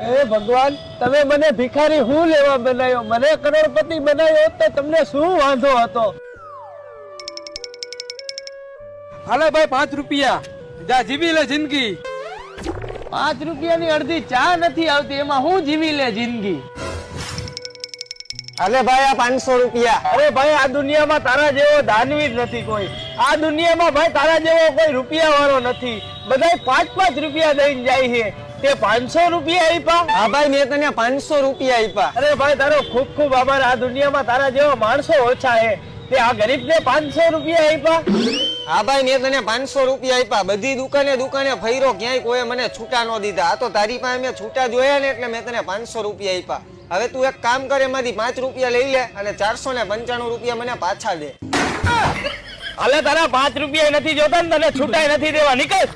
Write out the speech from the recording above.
એ ભગવાન, તમે મને ભિખારી હું લેવા બનાવ્યો? મને કરોડપતિ બનાવ્યો તો તમને શું વાંધો હતો? હાલે ભાઈ 5 રૂપિયા, જા જીવી લે જિંદગી. 5 રૂપિયાની અડધી ચા નથી આવતી, એમાં હું જીવી લે જિંદગી? અરે ભાઈ આ 500 રૂપિયા. અરે ભાઈ, આ દુનિયામાં તારા જેવો દાનવીર નથી કોઈ. આ દુનિયામાં ભાઈ તારા જેવો કોઈ રૂપિયા વાળો નથી. બધાય 5-5 રૂપિયા દઈને જાય છે. તે 500 રૂપિયા આપ્યા? હા ભાઈ મેં તને 500 રૂપિયા આપ્યા. અરે ભાઈ, તારો ખૂબ ખૂબ આભાર. આ દુનિયામાં તારા જેવા માણસો ઓછા છે. તે આ ગરીબને 500 રૂપિયા આપ્યા? હા ભાઈ મેં તને 500 રૂપિયા આપ્યા. બધી દુકાને ફર્યો, ક્યાંય કોઈ મને છૂટા ન દીધા. આ તો તારી પાસે મેં છૂટા જોયા ને એટલે મેં તને 500 રૂપિયા આપ્યા. હવે તું એક કામ કર, એમાંથી 5 રૂપિયા લઈ લે અને 495 રૂપિયા મને પાછા દે. હાલે, તારા 5 રૂપિયા નથી જોતા ને તને છૂટાય નથી દેવા. નીકળ.